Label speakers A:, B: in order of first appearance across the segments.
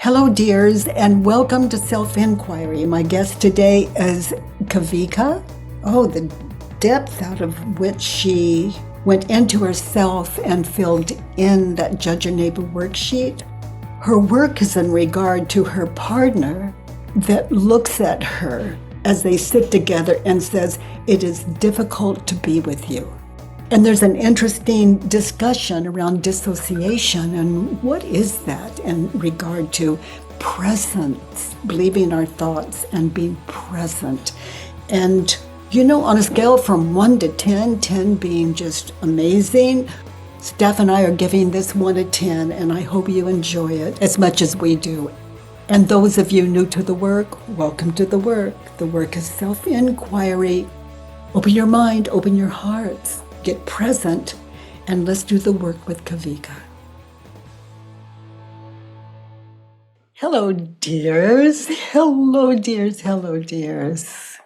A: Hello, dears, and welcome to Self-Inquiry. My guest today is Kavika. Oh, the depth out of which she went into herself and filled in that Judge Your Neighbor worksheet. Her work is in regard to her partner that looks at her as they sit together and says, "It is difficult to be with you." And there's an interesting discussion around dissociation and what is that in regard to presence, believing our thoughts and being present. And on a scale from 1 to 10, 10 being just amazing, Steph and I are giving this 1 to 10, and I hope you enjoy it as much as we do. And those of you new to the work, welcome to the work. The work is self-inquiry. Open your mind, open your hearts. Get present, and let's do the work with Kavika. Hello, dears. Hello, dears. Hello, dears.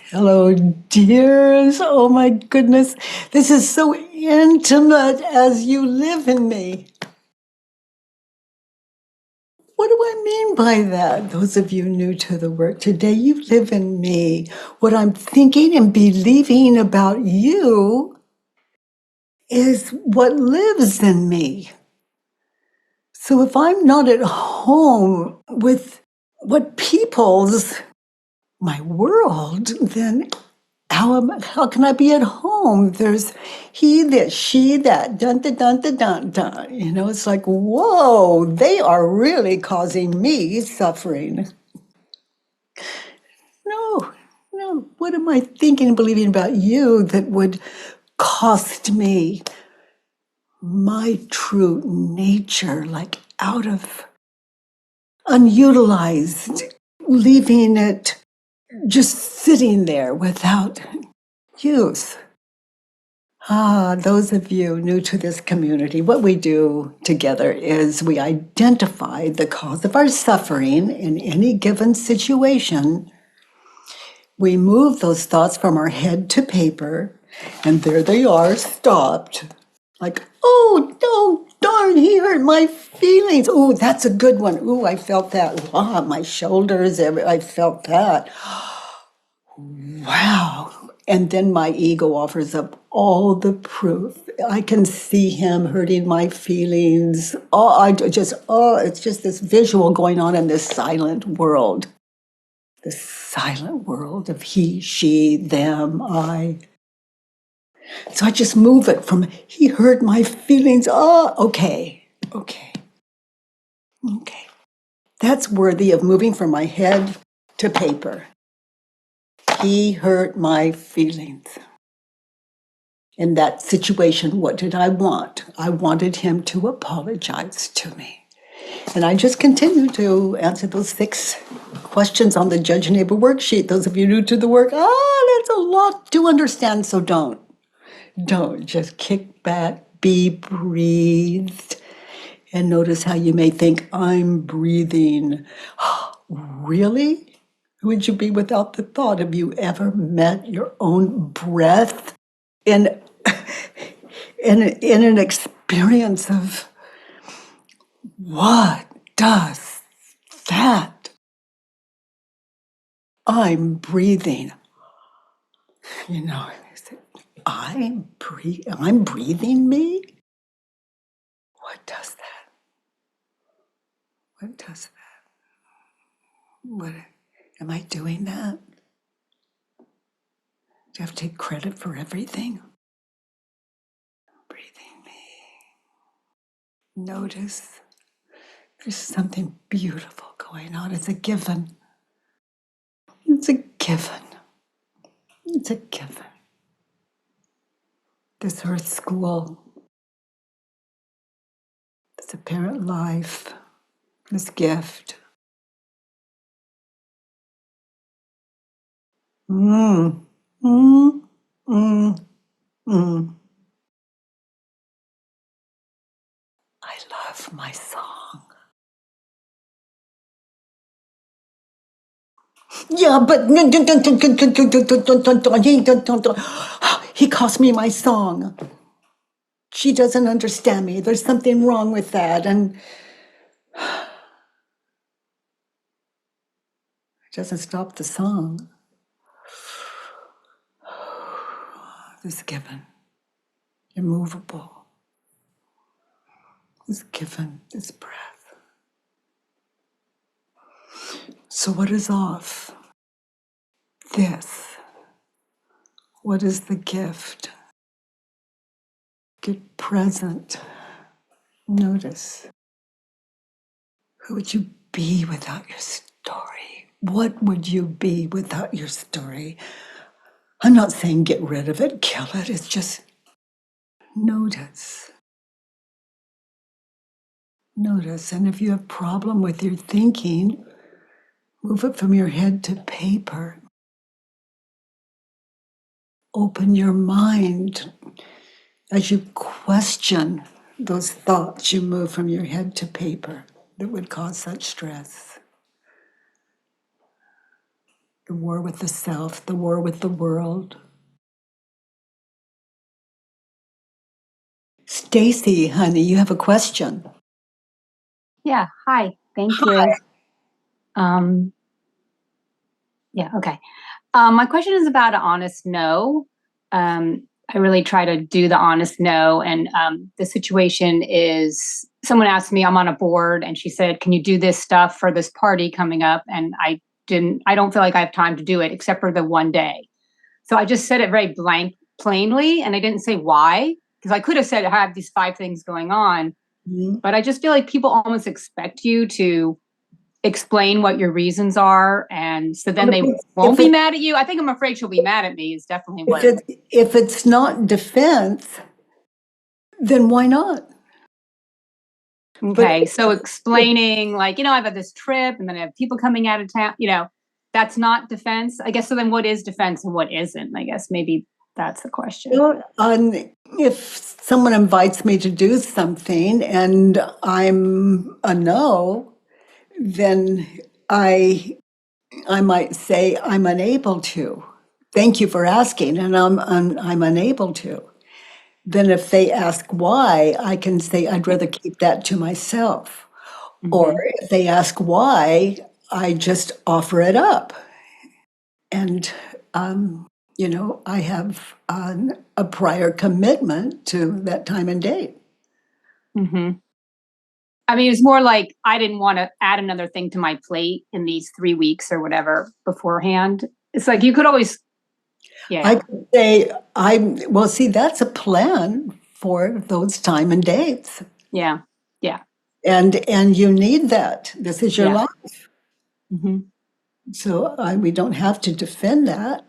A: Hello, dears. Oh, my goodness. This is so intimate as you live in me. What do I mean by that? Those of you new to the work today, you live in me. What I'm thinking and believing about you is what lives in me. So if I'm not at home with what people's my world, then how can I be at home? There's he, that, she, that, dun, dun, dun, dun, dun, dun. It's like, whoa, they are really causing me suffering. No. What am I thinking and believing about you that would cost me my true nature, like out of unutilized, leaving it just sitting there without use? Those of you new to this community, what we do together is we identify the cause of our suffering in any given situation. We move those thoughts from our head to paper, and there they are, stopped. Like, oh, no, darn, he hurt my feelings. Oh, that's a good one. Oh, I felt that. Wow, my shoulders, I felt that. Wow. And then my ego offers up all the proof. I can see him hurting my feelings. It's just this visual going on in this silent world. The silent world of he, she, them, I. So I just move it from, he hurt my feelings. Okay. That's worthy of moving from my head to paper. He hurt my feelings. In that situation, what did I want? I wanted him to apologize to me. And I just continue to answer those 6 questions on the Judge Neighbor worksheet. Those of you new to the work, that's a lot to understand, so don't. Just kick back, be breathed, and notice how you may think, I'm breathing. Really? Who would you be without the thought? Have you ever met your own breath in an experience of what does that? I'm breathing. I'm breathing me? What does that? What am I doing that? Do I have to take credit for everything? Breathing me. Notice there's something beautiful going on. It's a given. It's a given. This earth school, this apparent life, this gift. I love my song. Yeah, but he cost me my song. She doesn't understand me. There's something wrong with that. And Doesn't stop the song. Is given, immovable, is given this breath. So what is off? This. What is the gift? Get present. Notice. Who would you be without your story? What would you be without your story? I'm not saying get rid of it, kill it. It's just notice. Notice. And if you have a problem with your thinking, move it from your head to paper. Open your mind. As you question those thoughts, you move from your head to paper that would cause such stress. The war with the self, the war with the world. Stacy, honey, you have a question.
B: Yeah, hi. Thank you. Yeah, okay. My question is about an honest no. I really try to do the honest no. And the situation is someone asked me, I'm on a board, and she said, can you do this stuff for this party coming up? And I don't feel like I have time to do it except for the one day. So I just said it very plainly, and I didn't say why, because I could have said I have these 5 things going on. Mm-hmm. But I just feel like people almost expect you to explain what your reasons are, and so then they won't be mad at you. I think I'm afraid she'll be mad at me is definitely what
A: if it's not defense, then why not?
B: Okay, so explaining like, I've had this trip and then I have people coming out of town, that's not defense, I guess. So then what is defense and what isn't? I guess maybe that's the question.
A: If someone invites me to do something and I'm a no, then I might say I'm unable to. Thank you for asking, and I'm unable to. Then if they ask why, I can say I'd rather keep that to myself. Mm-hmm. Or if they ask why, I just offer it up. And I have a prior commitment to that time and date.
B: Mm-hmm. I mean, it's more like I didn't want to add another thing to my plate in these 3 weeks or whatever beforehand. It's like you could always, yeah.
A: I could say, see, that's a plan for those time and dates.
B: Yeah, yeah.
A: And you need that. This is your life.
B: Mm-hmm.
A: So we don't have to defend that.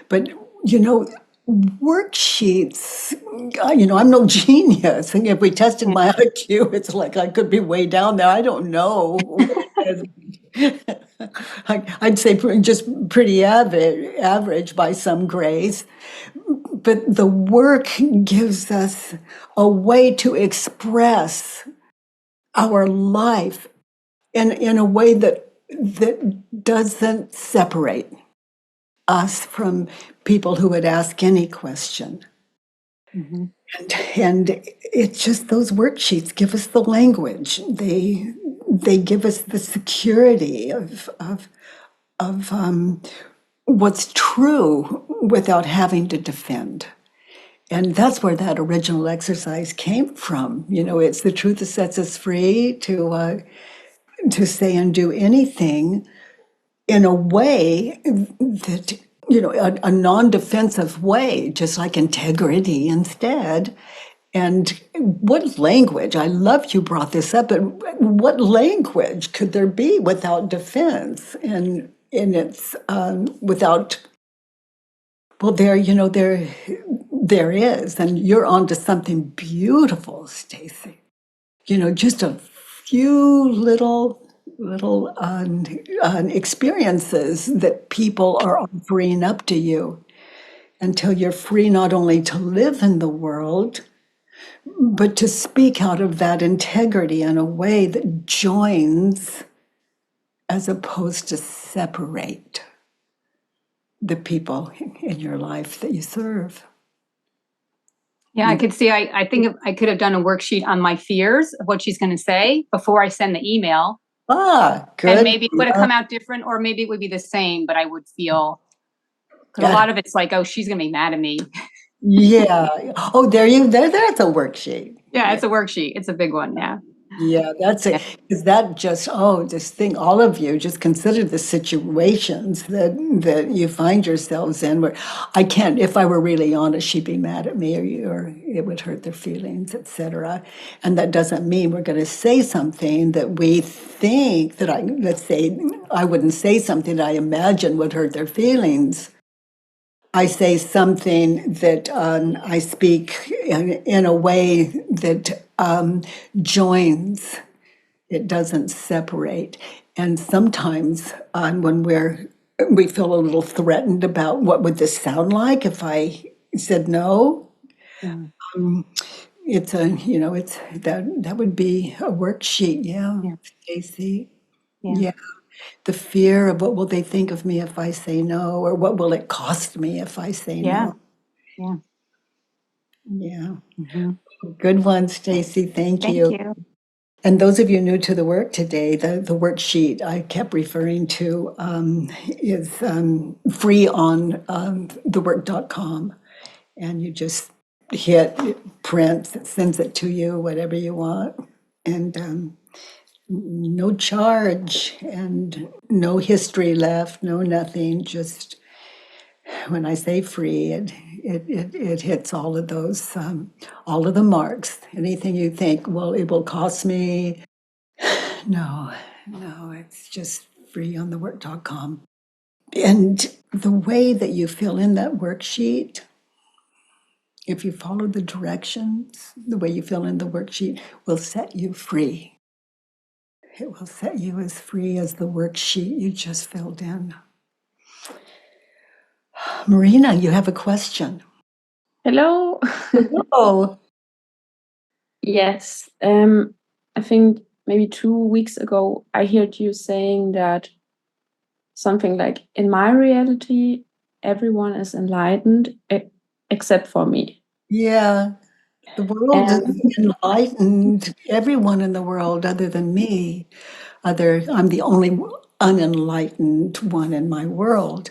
A: But worksheets, I'm no genius. And if we tested my IQ, it's like I could be way down there. I don't know. I'd say just pretty average by some grace. But the work gives us a way to express our life in a way that doesn't separate us from people who would ask any question. Mm-hmm. And it's just those worksheets give us the language. They give us the security of what's true without having to defend. And that's where that original exercise came from. It's the truth that sets us free to say and do anything in a way that, a non-defensive way, just like integrity instead. And what language, I love you brought this up, but what language could there be without defense? And it's without, well, there is, and you're onto something beautiful, Stacy. Just a few little experiences that people are offering up to you until you're free not only to live in the world, but to speak out of that integrity in a way that joins as opposed to separate the people in your life that you serve.
B: Yeah, I could see, I think I could have done a worksheet on my fears of what she's going to say before I send the email.
A: Good.
B: And maybe it would have come out different, or maybe it would be the same, but I would feel, because a lot of it's like, oh, she's going to be mad at me.
A: Yeah. Oh, that's a worksheet.
B: Yeah, it's a worksheet. It's a big one. Yeah.
A: Yeah, that's it. Is that just, just think, all of you, just consider the situations that you find yourselves in where I can't, if I were really honest, she'd be mad at me, or it would hurt their feelings, etc. And that doesn't mean we're going to say something that we think that let's say, I wouldn't say something that I imagine would hurt their feelings. I say something that I speak in a way that joins. It doesn't separate. And sometimes when we feel a little threatened about what would this sound like if I said no. It's that would be a worksheet. Yeah. Stacy. Yeah. The fear of what will they think of me if I say no, or what will it cost me if I say no.
B: Yeah.
A: Yeah. Good one, Stacy. Thank
B: Thank
A: you.
B: you.
A: And those of you new to the work today, the worksheet I kept referring to is free on thework.com. And you just hit print, it sends it to you, whatever you want. And no charge and no history left, no nothing. Just when I say free, it hits all of those, all of the marks. Anything you think, well, it will cost me. No, it's just free on thework.com. And the way that you fill in that worksheet, if you follow the directions, the way you fill in the worksheet will set you free. It will set you as free as the worksheet you just filled in. Marina, you have a question.
C: Hello.
A: Oh,
C: Yes. I think maybe 2 weeks ago, I heard you saying that something like, in my reality, everyone is enlightened except for me.
A: yeah. The world is
C: And
A: enlightened. Everyone in the world, other than me, I'm the only unenlightened one in my world.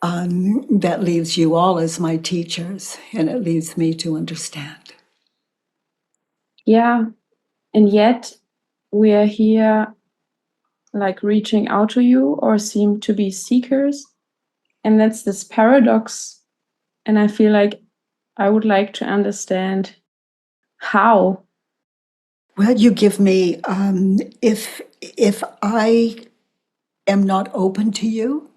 A: That leaves you all as my teachers, and it leaves me to understand.
C: yeah, and yet we are here like reaching out to you or seem to be seekers. And that's this paradox. And I feel like I would like to understand how.
A: Well, you give me, if I am not open to you,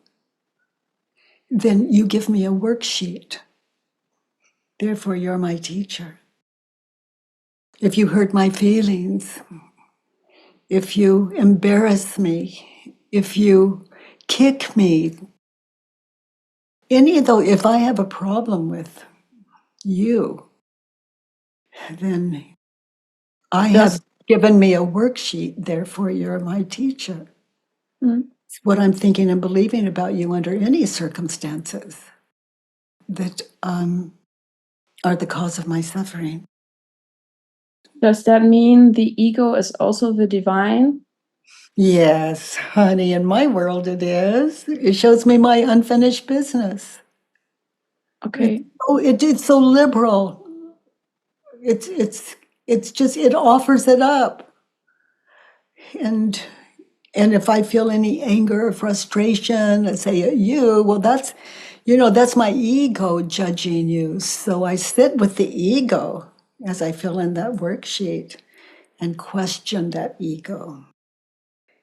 A: then you give me a worksheet. Therefore, you're my teacher. If you hurt my feelings, if you embarrass me, if you kick me, if I have a problem with you, then I have given me a worksheet, therefore you're my teacher. It's what I'm thinking and believing about you under any circumstances that are the cause of my suffering.
C: Does that mean the ego is also the divine?
A: Yes, honey, in my world it is. It shows me my unfinished business.
C: Okay.
A: It's so liberal. It's just, it offers it up. And if I feel any anger or frustration, let's say at you, well, that's my ego judging you. So I sit with the ego as I fill in that worksheet and question that ego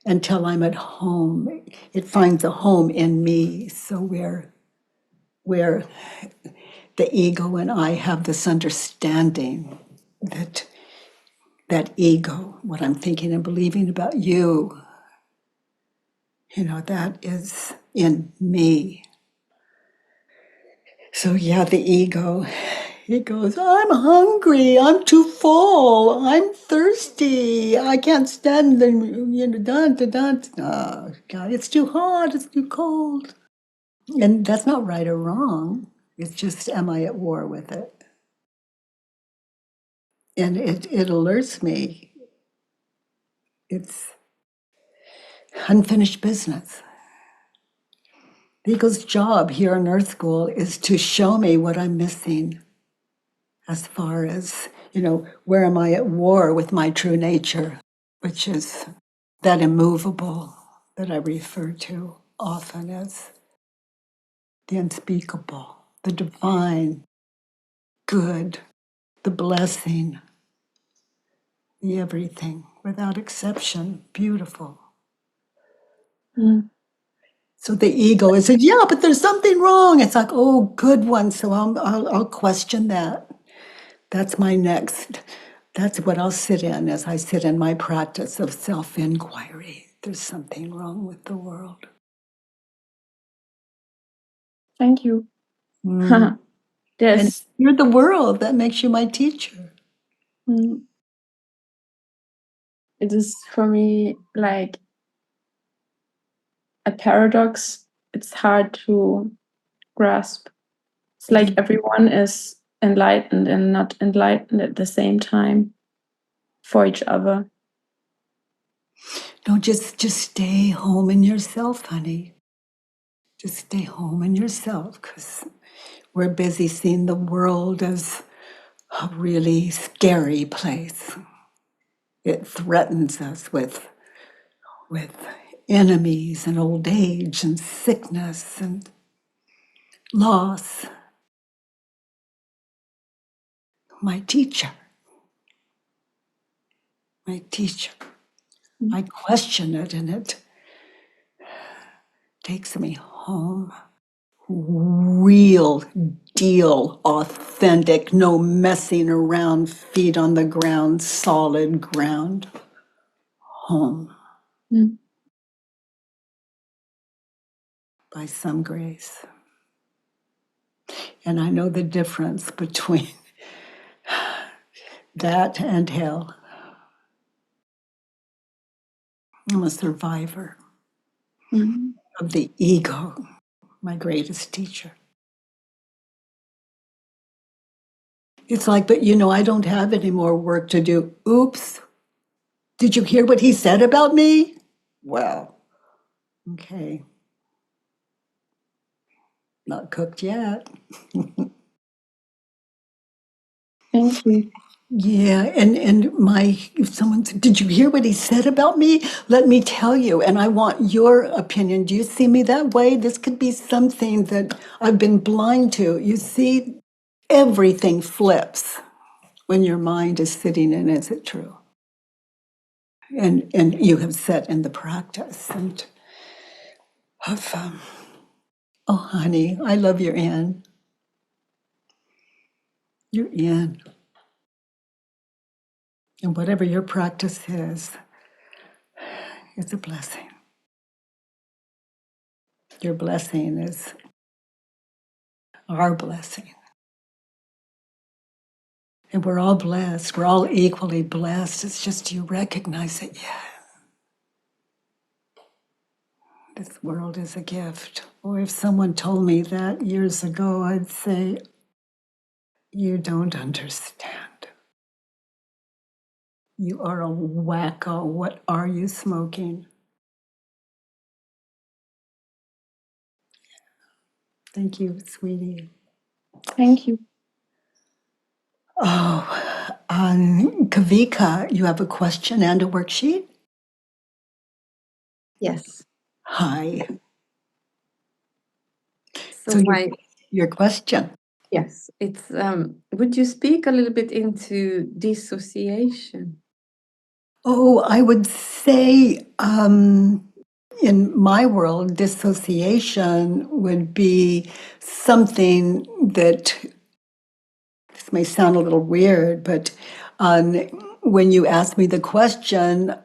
A: until I'm at home. It finds a home in me. So where the ego and I have this understanding that ego, what I'm thinking and believing about you, that is in me. So yeah, the ego, it goes, I'm hungry, I'm too full, I'm thirsty, I can't stand the, dun. Oh, God, it's too hot, it's too cold. And that's not right or wrong. It's just, am I at war with it? And it alerts me. unfinished business. The ego's job here in Earth School is to show me what I'm missing as far as, where am I at war with my true nature, which is that immovable that I refer to often as the unspeakable, the divine, good, the blessing, the everything, without exception, beautiful.
C: Mm.
A: So the ego is, yeah, but there's something wrong. It's like, oh, good one. So I'll question that. That's my next. That's what I'll sit in as I sit in my practice of self-inquiry. There's something wrong with the world.
C: Thank you.
A: And
C: Yes.
A: you're the world. That makes you my teacher.
C: Mm. It is for me like a paradox. It's hard to grasp. It's like everyone is enlightened and not enlightened at the same time for each other.
A: No, just stay home in yourself, honey. Just stay home in yourself, because we're busy seeing the world as a really scary place. It threatens us with enemies and old age and sickness and loss. My teacher. I question it, and it takes me home. Real deal, authentic, no messing around, feet on the ground, solid ground. Home.
C: Mm.
A: By some grace. And I know the difference between that and hell. I'm a survivor of the ego, my greatest teacher. It's like, but I don't have any more work to do. Oops. Did you hear what he said about me? Well, okay. Not cooked yet.
C: Thank you.
A: Yeah, and if someone said, did you hear what he said about me? Let me tell you, and I want your opinion. Do you see me that way? This could be something that I've been blind to. You see, everything flips when your mind is sitting in, is it true? And you have set in the practice and of, oh, honey, I love your in. You're in. And whatever your practice is, it's a blessing. Your blessing is our blessing. And we're all blessed. We're all equally blessed. It's just you recognize it. Yeah. This world is a gift. Or if someone told me that years ago, I'd say, you don't understand. You are a wacko. What are you smoking? Thank you, sweetie.
C: Thank you.
A: Oh, Kavika, you have a question and a worksheet?
D: Yes.
A: Hi.
D: So
A: your question.
D: yes, it's would you speak a little bit into dissociation?
A: Oh, I would say in my world, dissociation would be something that, this may sound a little weird, but when you asked me the question,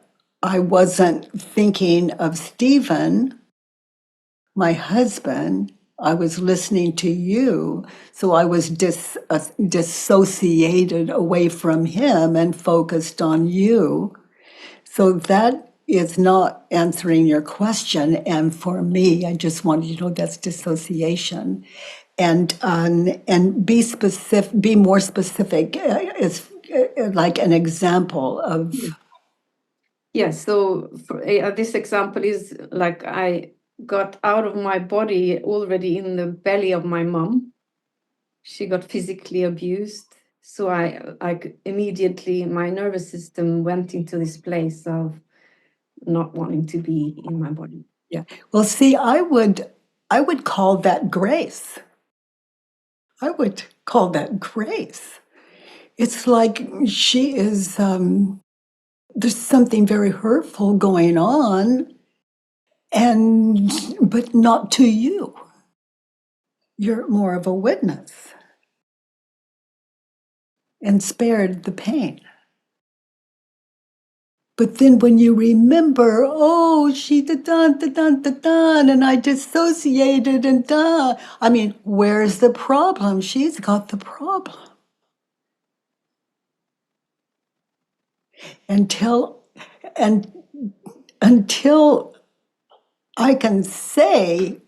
A: I wasn't thinking of Stephen, my husband. I was listening to you, so I was dissociated away from him and focused on you. So that is not answering your question. And for me, I just wanted you to know that's dissociation. And be specific, be more specific. Is like an example of.
D: Yes, so this example is like I got out of my body already in the belly of my mom. She got physically abused. So I immediately, my nervous system went into this place of not wanting to be in my body.
A: Yeah. Well, see, I would call that grace. I would call that grace. It's like she is, there's something very hurtful going on, but not to you. You're more of a witness and spared the pain. But then when you remember, oh, she da-dun, da-dun, da-dun, and I dissociated and da. I mean, where's the problem? She's got the problem. Until I can say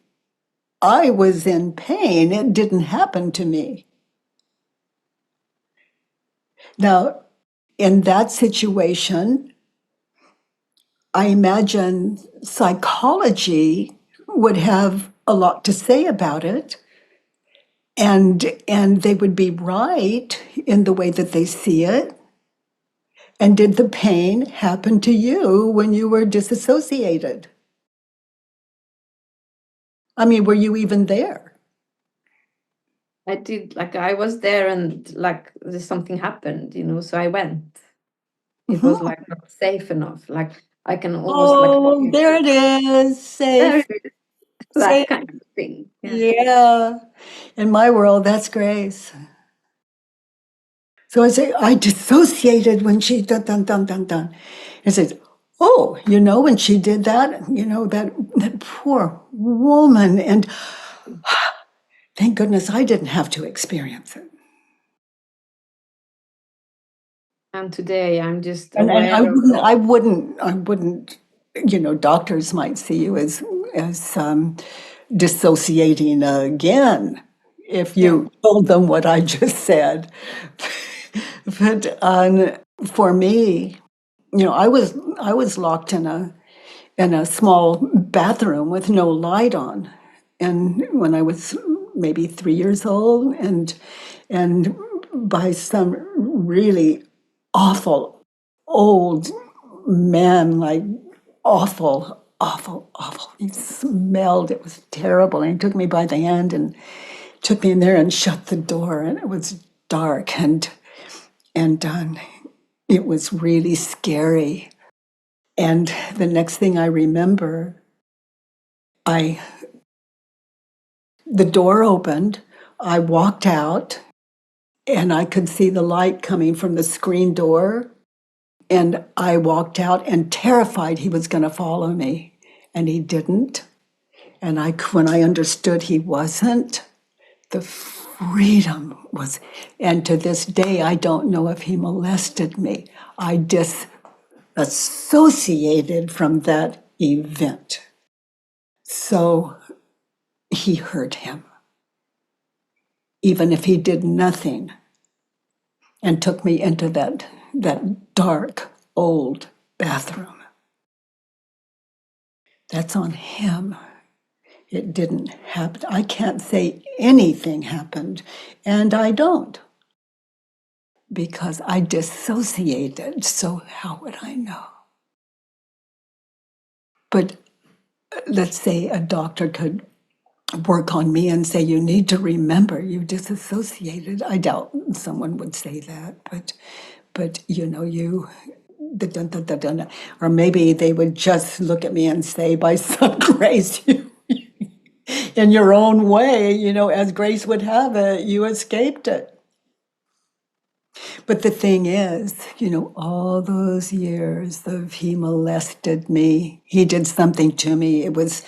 A: I was in pain, it didn't happen to me. Now, in that situation, I imagine psychology would have a lot to say about it, and they would be right in the way that they see it. And did the pain happen to you when you were disassociated? I mean, were you even there?
D: I did, like I was there and like there's something happened, so I went. It was like not safe enough. Like I can almost
A: Oh, there it is. Safe.
D: that
A: Safe.
D: kind of thing.
A: Yeah. In my world, that's grace. So I say, I dissociated when she dun dun dun dun dun. It says, oh, when she did that, that poor woman, and thank goodness I didn't have to experience it.
D: And today I'm just
A: And
D: aware
A: I wouldn't, doctors might see you as dissociating again if you told them what I just said. But for me, I was locked in a small bathroom with no light on, and when I was maybe 3 years old, and by some really awful old man, like awful, awful, awful. He smelled, it was terrible. And he took me by the hand and took me in there and shut the door, and it was dark, and it was really scary. And the next thing I remember, the door opened, I walked out, and I could see the light coming from the screen door. And I walked out and terrified he was going to follow me, and he didn't. And when I understood he wasn't, the freedom was, and to this day, I don't know if he molested me. I disassociated from that event. So he hurt him, even if he did nothing, and took me into that dark, old bathroom. That's on him. It didn't happen. I can't say anything happened, and I don't, because I dissociated, so how would I know? But let's say a doctor could work on me and say, you need to remember you disassociated. I doubt someone would say that, but you, or maybe they would just look at me and say, by some grace, you, in your own way, as grace would have it, you escaped it. But the thing is, all those years of he molested me, he did something to me. It was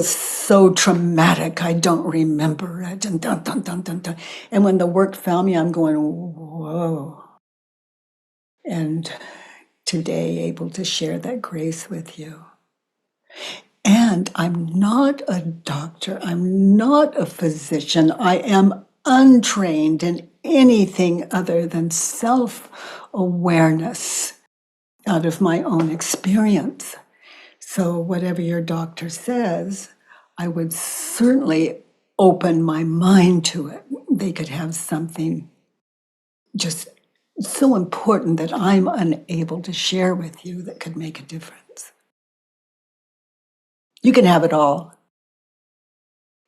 A: so traumatic. I don't remember it. And dun, dun, dun, dun, dun. And when the work found me, I'm going, whoa. And today, able to share that grace with you. And I'm not a doctor. I'm not a physician. I am untrained in anything other than self-awareness out of my own experience. So whatever your doctor says, I would certainly open my mind to it. They could have something just so important that I'm unable to share with you that could make a difference. You can have it all.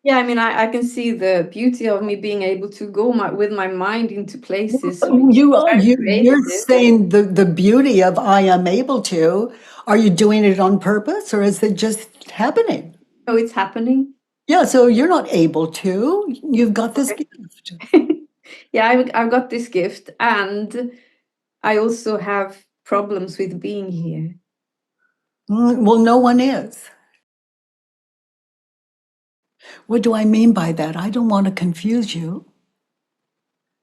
D: Yeah, I mean, I can see the beauty of me being able to go with my mind into places which are
A: You're
D: creative.
A: saying the beauty of I am able to. Are you doing it on purpose or is it just happening?
D: So it's happening.
A: Yeah, so you're not able to. You've got this
D: Okay.
A: gift.
D: Yeah, I've got this gift, and I also have problems with being here.
A: Well, no one is. What do I mean by that? I don't want to confuse you.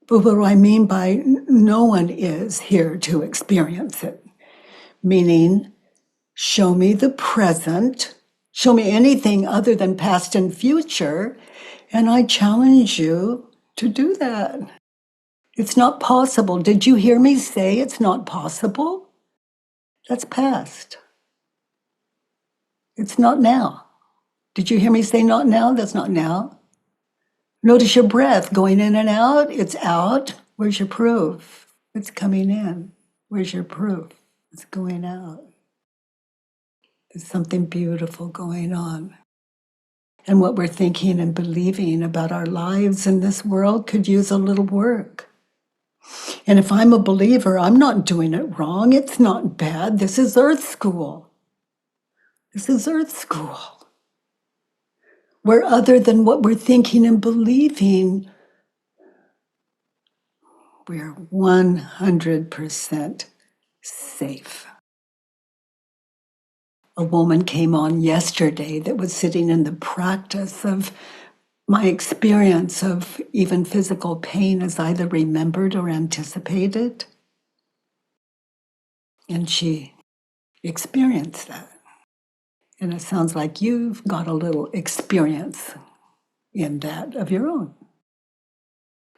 A: But what do I mean by no one is here to experience it? Meaning, show me the present, show me anything other than past and future, and I challenge you to do that. It's not possible. Did you hear me say it's not possible? That's past. It's not now. Did you hear me say not now? That's not now. Notice your breath going in and out. It's out. Where's your proof? It's coming in. Where's your proof? It's going out. There's something beautiful going on. And what we're thinking and believing about our lives in this world could use a little work. And if I'm a believer, I'm not doing it wrong. It's not bad. This is Earth School. This is Earth School. Where other than what we're thinking and believing, we're 100% safe. A woman came on yesterday that was sitting in the practice of my experience of even physical pain as either remembered or anticipated. And she experienced that. And it sounds like you've got a little experience in that of your own.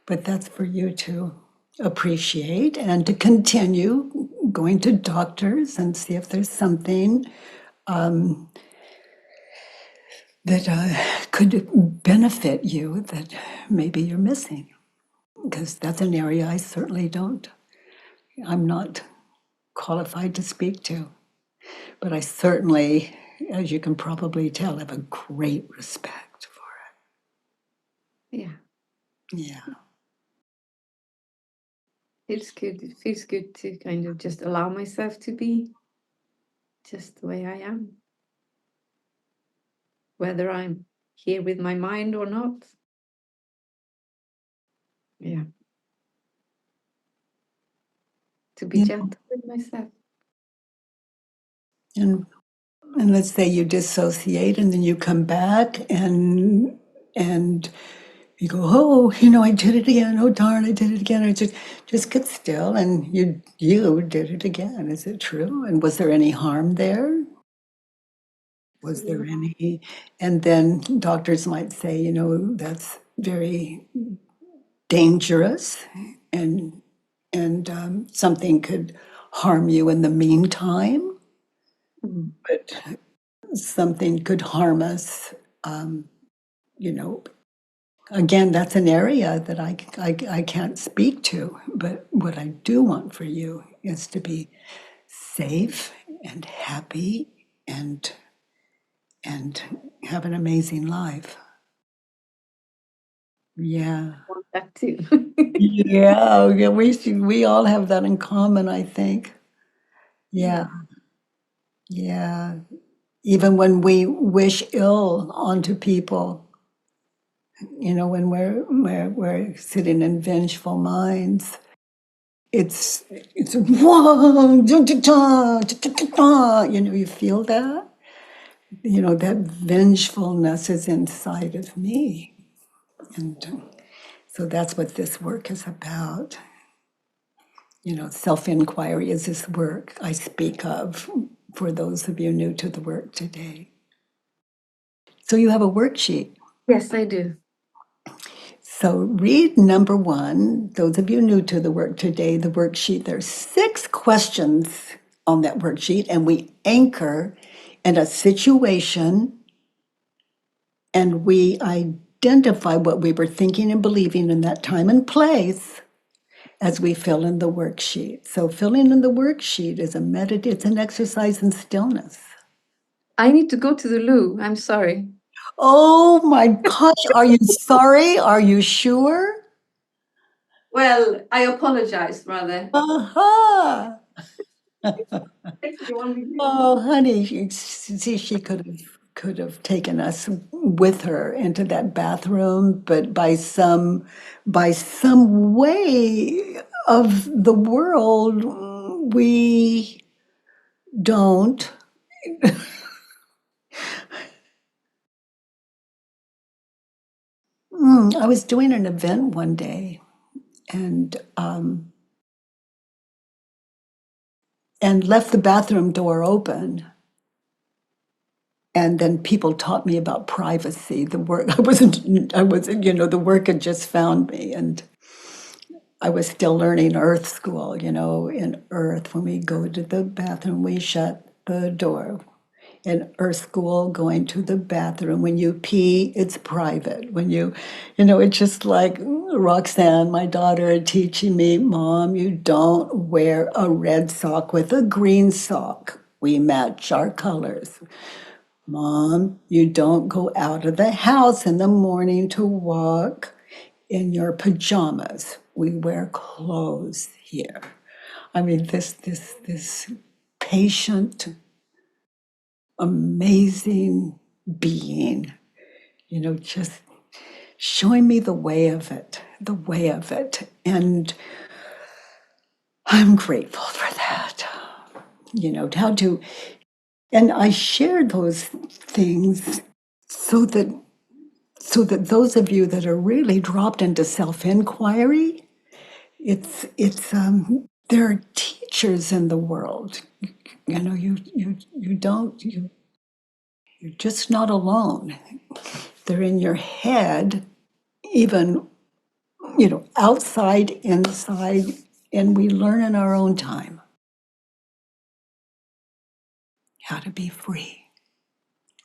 A: But that's for you to appreciate and to continue going to doctors and see if there's something that could benefit you that maybe you're missing. Because that's an area I certainly I'm not qualified to speak to. But I certainly, as you can probably tell, have a great respect for it.
D: Yeah,
A: Yeah.
D: feels good. It feels good to kind of just allow myself to be just the way I am, whether I'm here with my mind or not. Yeah, to be
A: You know,
D: gentle with myself.
A: and let's say you dissociate and then you come back and you go, oh, I did it again. Oh darn, I did it again. I just get still and you did it again. Is it true? And was there any harm there? Was there any? And then doctors might say, that's very dangerous and something could harm you in the meantime, but something could harm us, you know. Again, that's an area that I can't speak to, but what I do want for you is to be safe and happy and have an amazing life. Yeah.
D: I want that too.
A: Yeah, we all have that in common, I think. Yeah. Yeah. Even when we wish ill onto people, when we're sitting in vengeful minds, it's whoa, da, da, da, da, da, da, da. You feel that? That vengefulness is inside of me. And so that's what this work is about. Self-inquiry is this work I speak of for those of you new to the work today. So you have a worksheet.
D: Yes, I do.
A: So read number 1, those of you new to the work today, the worksheet. There's 6 questions on that worksheet, and we anchor in a situation, and we identify what we were thinking and believing in that time and place as we fill in the worksheet. So filling in the worksheet is it's an exercise in stillness.
D: I need to go to the loo. I'm sorry.
A: Oh my gosh, are you sorry? Are you sure?
D: Well, I apologize, rather.
A: Aha!
D: You want me to-
A: Oh, honey, see, she could have taken us with her into that bathroom, but by some way of the world, we don't. I was doing an event one day, and left the bathroom door open. And then people taught me about privacy. The work I wasn't, the work had just found me, and I was still learning Earth school. In Earth, when we go to the bathroom, we shut the door. In Earth school, going to the bathroom, when you pee, it's private. When it's just like Roxanne, my daughter, teaching me, Mom, you don't wear a red sock with a green sock. We match our colors. Mom, you don't go out of the house in the morning to walk in your pajamas. We wear clothes here. I mean, this patient, amazing being, just showing me the way of it. And I'm grateful for that. And I shared those things so that those of you that are really dropped into self-inquiry, there are teachers in the world. You're just not alone. They're in your head, even outside, inside, and we learn in our own time how to be free,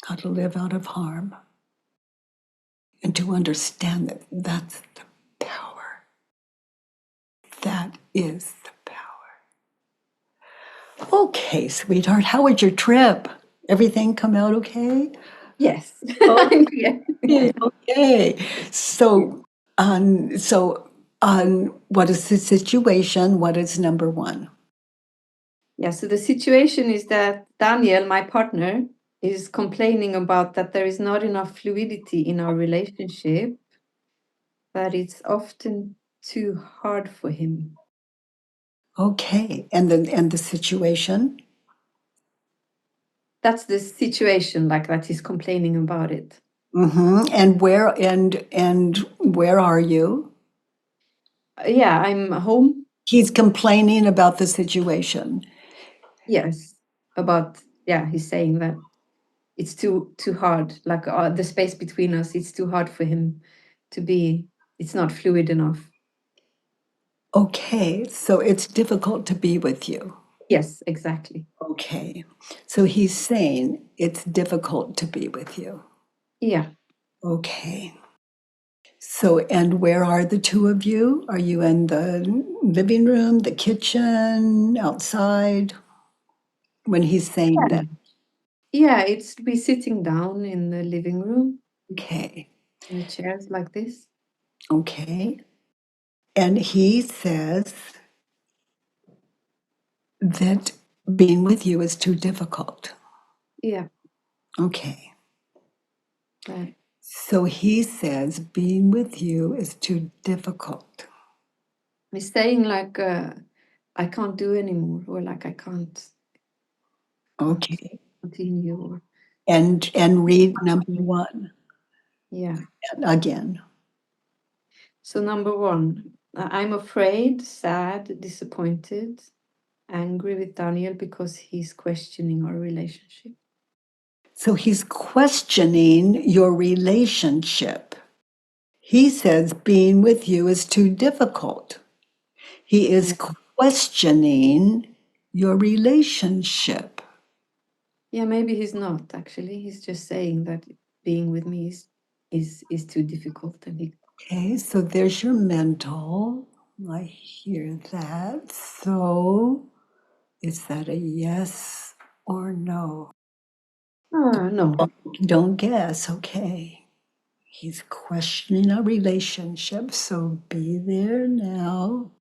A: how to live out of harm, and to understand that that's the power. That is the power. Okay, sweetheart, how was your trip? Everything come out okay?
D: Yes.
A: Oh.
D: Yeah.
A: Okay. So, what is the situation? What is number one?
D: Yeah, so the situation is that Daniel, my partner, is complaining about that there is not enough fluidity in our relationship, that it's often too hard for him.
A: Okay, and the situation?
D: That's the situation, like that he's complaining about it.
A: And where are you?
D: Yeah, I'm home.
A: He's complaining about the situation.
D: Yes, he's saying that it's too hard, like the space between us, it's too hard for him to be, it's not fluid enough.
A: Okay, so it's difficult to be with you.
D: Yes, exactly.
A: Okay, so he's saying it's difficult to be with you.
D: Yeah.
A: Okay. So, and where are the two of you? Are you in the living room, the kitchen, outside? When he's saying that.
D: Yeah, it's to be sitting down in the living room
A: Okay.
D: in the chairs like this.
A: Okay. And he says that being with you is too difficult.
D: Yeah.
A: Okay.
D: Right.
A: So he says being with you is too difficult.
D: He's saying like I can't do anymore, or like I can't
A: Okay.
D: continue, or
A: And read number one
D: yeah.
A: again.
D: So number one, I'm afraid, sad, disappointed, angry with Daniel because he's questioning our relationship.
A: So he's questioning your relationship. He says being with you is too difficult. He is questioning your relationship.
D: Yeah, maybe he's not actually. He's just saying that being with me is too difficult, and he.
A: Okay, so there's your mental. I hear that. So is that a yes or no?
D: No.
A: Don't guess. Okay. He's questioning our relationship, so be there now.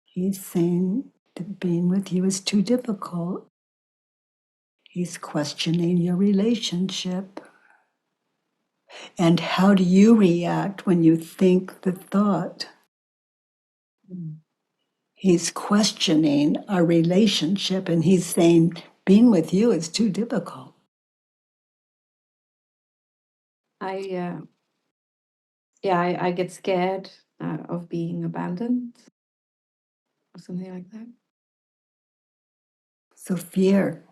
A: He's saying that being with you is too difficult. He's questioning your relationship. And how do you react when you think the thought? He's questioning our relationship, and he's saying being with you is too difficult.
D: I get scared of being abandoned or something like that.
A: So fear.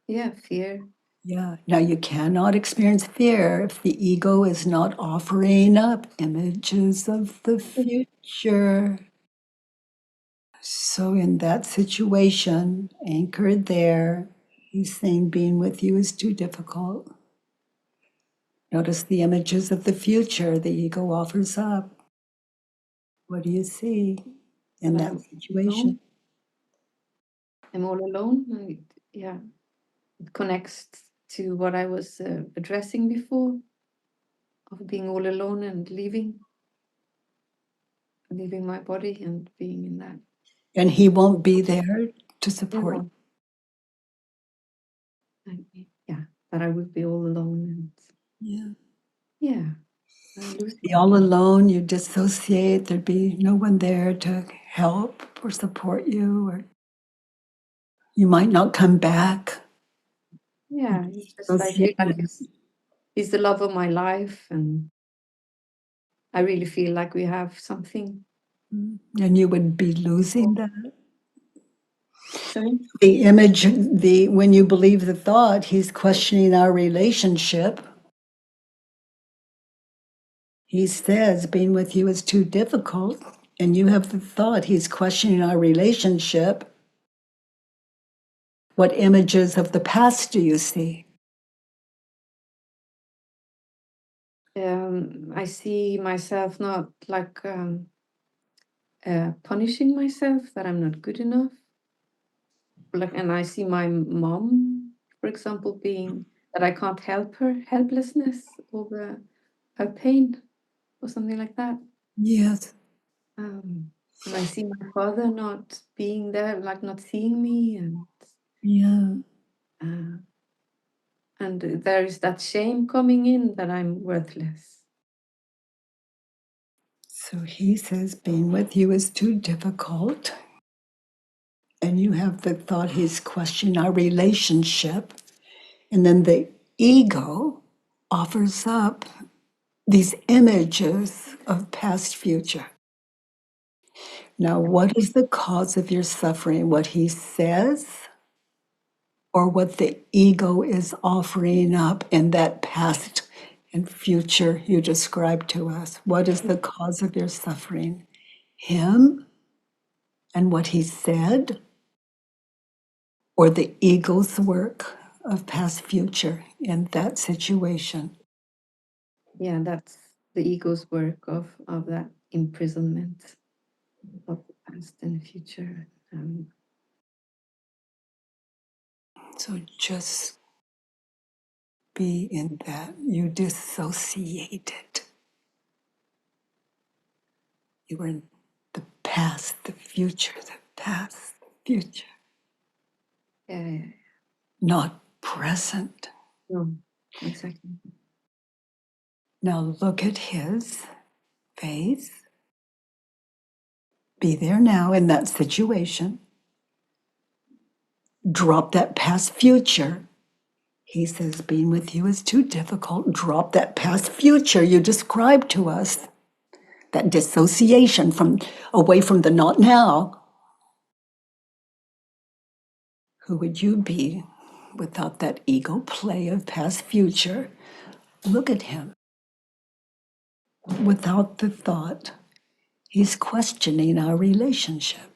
D: Yeah, fear.
A: Yeah. Now you cannot experience fear if the ego is not offering up images of the future. So in that situation, anchored there, he's saying being with you is too difficult. Notice the images of the future the ego offers up. What do you see in that situation?
D: I'm all alone. Yeah, it connects to what I was addressing before, of being all alone and leaving my body and being in that.
A: And he won't be there to support you.
D: Yeah, that I would be all alone and
A: Yeah.
D: losing.
A: Be all alone, you dissociate, there'd be no one there to help or support you, or you might not come back.
D: Yeah, it's just I feel like he's the love of my life, and I really feel like we have something.
A: And you would be losing that.
D: Sorry?
A: The image, when you believe the thought, he's questioning our relationship. He says being with you is too difficult, and you have the thought he's questioning our relationship. What images of the past do you see?
D: I see myself not like punishing myself, that I'm not good enough. Like, and I see my mom, for example, being that I can't help her helplessness over her pain or something like that.
A: Yes.
D: And I see my father not being there, like not seeing me, and there is that shame coming in that I'm worthless.
A: So he says being with you is too difficult. And you have the thought he's questioning our relationship. And then the ego offers up these images of past future. Now, what is the cause of your suffering? What he says or what the ego is offering up in that past and future you described to us? What is the cause of your suffering? Him and what he said, or the ego's work of past future in that situation?
D: Yeah, that's the ego's work of that imprisonment of the past and future.
A: So just be in that. You dissociated. You were in the past, the future, the past, the future,
D: Yeah.
A: not present.
D: No, exactly.
A: Now look at his face. Be there now in that situation. Drop that past future. He says being with you is too difficult. Drop that past future you described to us. That dissociation from away from the not now. Who would you be without that ego play of past future? Look at him. Without the thought, he's questioning our relationship.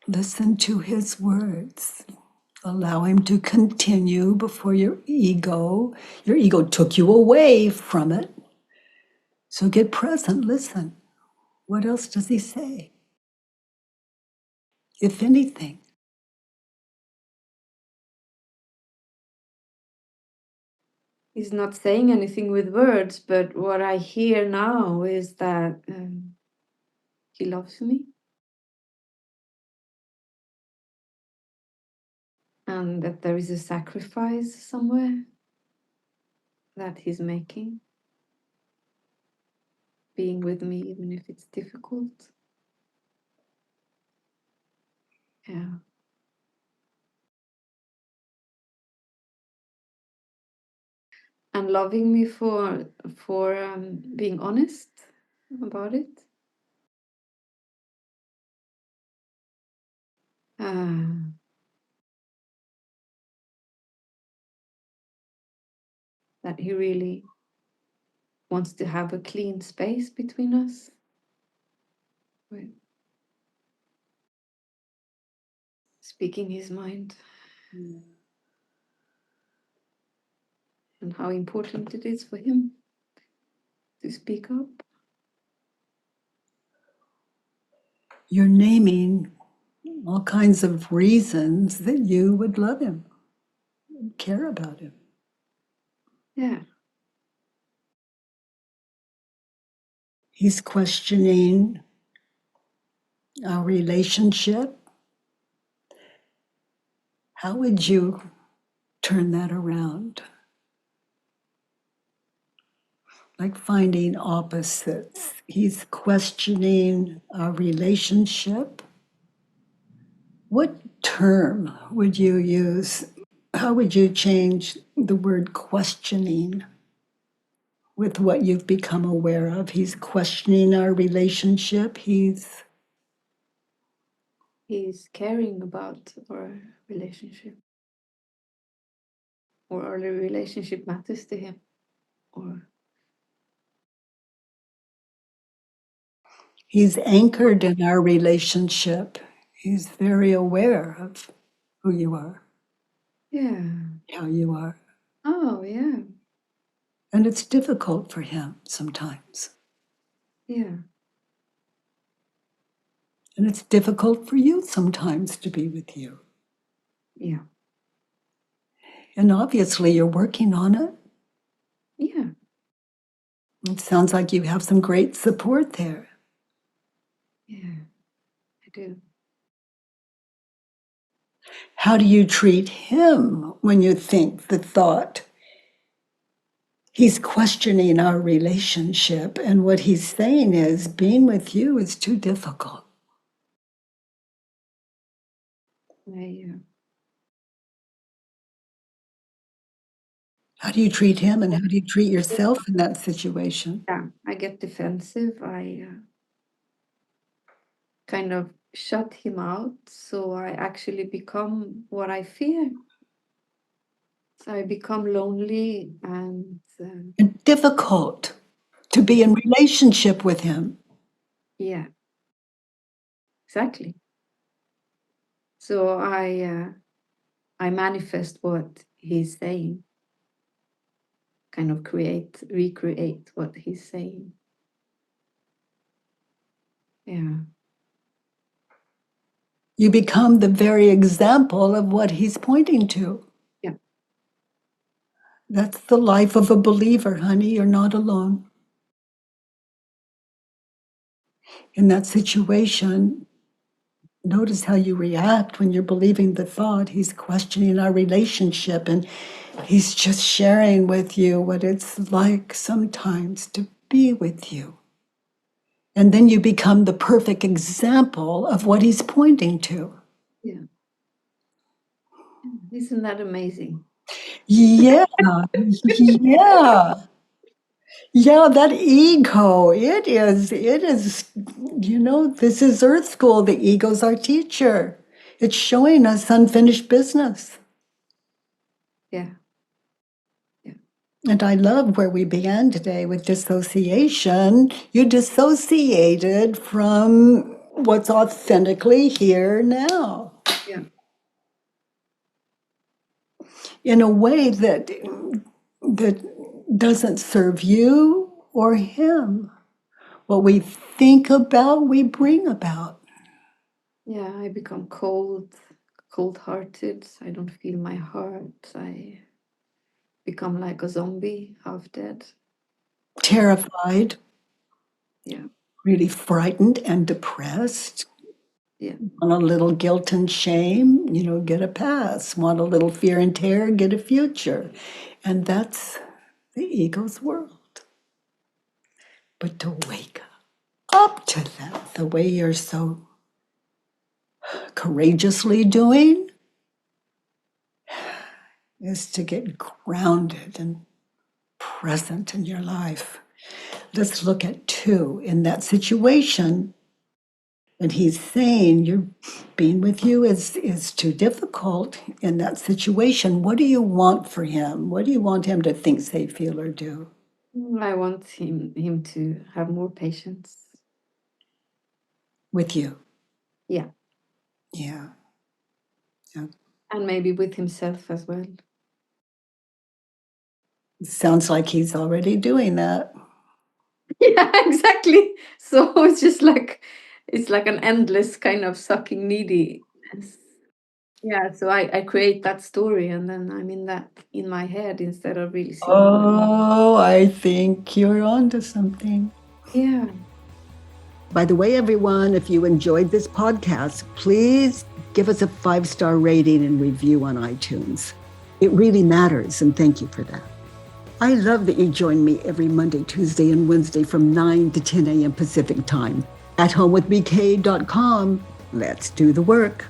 A: Listen to his words. Allow him to continue before your ego took you away from it. So get present, listen. What else does he say? If anything.
D: He's not saying anything with words, but what I hear now is that he loves me. And that there is a sacrifice somewhere that he's making. Being with me, even if it's difficult. Yeah. And loving me for being honest about it. That he really wants to have a clean space between us. Right. Speaking his mind.
A: Yeah.
D: And how important it is for him to speak up.
A: You're naming all kinds of reasons that you would love him, care about him.
D: Yeah.
A: He's questioning our relationship. How would you turn that around? Like finding opposites. He's questioning our relationship. What term would you use? How would you change the word questioning with what you've become aware of? He's questioning our relationship. He's
D: caring about our relationship. Or our relationship matters to him. Or
A: he's anchored in our relationship. He's very aware of who you are.
D: Yeah.
A: How you are.
D: Oh, yeah.
A: And it's difficult for him sometimes.
D: Yeah.
A: And it's difficult for you sometimes to be with you.
D: Yeah.
A: And obviously you're working on it.
D: Yeah.
A: It sounds like you have some great support there.
D: Yeah. I do.
A: How do you treat him when you think the thought? He's questioning our relationship, and what he's saying is being with you is too difficult. How do you treat him, and how do you treat yourself in that situation?
D: Yeah, I get defensive. I kind of shut him out, so I actually become what I fear. So I become lonely and
A: And difficult to be in relationship with him.
D: yeah, exactly. So I manifest what he's saying, kind of recreate what he's saying. Yeah.
A: You become the very example of what he's pointing to.
D: Yeah.
A: That's the life of a believer, honey. You're not alone. In that situation, notice how you react when you're believing the thought. He's questioning our relationship, and he's just sharing with you what it's like sometimes to be with you. And then you become the perfect example of what he's pointing to.
D: Yeah. Isn't that amazing?
A: Yeah, yeah. Yeah, that ego, it is, this is Earth School. The ego's our teacher. It's showing us unfinished business.
D: Yeah.
A: And I love where we began today with dissociation. You dissociated from what's authentically here now.
D: Yeah.
A: In a way that doesn't serve you or him. What we think about, we bring about.
D: Yeah, I become cold-hearted. I don't feel my heart. I become like a zombie, half dead.
A: Terrified,
D: Yeah,
A: really frightened and depressed.
D: yeah,
A: Want a little guilt and shame, get a pass. Want a little fear and terror, get a future. And that's the ego's world. But to wake up to that, the way you're so courageously doing, is to get grounded and present in your life. Let's look at 2 in that situation. And he's saying you're being with you is too difficult in that situation. What do you want for him? What do you want him to think, say, feel, or do?
D: I want him to have more patience.
A: With you?
D: Yeah,
A: Yeah.
D: and maybe with himself as well.
A: It sounds like he's already doing that.
D: Yeah, exactly. So it's just like an endless kind of sucking neediness. Yeah, so I create that story and then I'm in that in my head instead of really seeing.
A: Oh, I think you're onto something.
D: Yeah.
A: By the way, everyone, if you enjoyed this podcast, please give us a 5-star rating and review on iTunes. It really matters, and thank you for that. I love that you join me every Monday, Tuesday, and Wednesday from 9 to 10 a.m. Pacific time. At homewithbk.com. Let's do the work.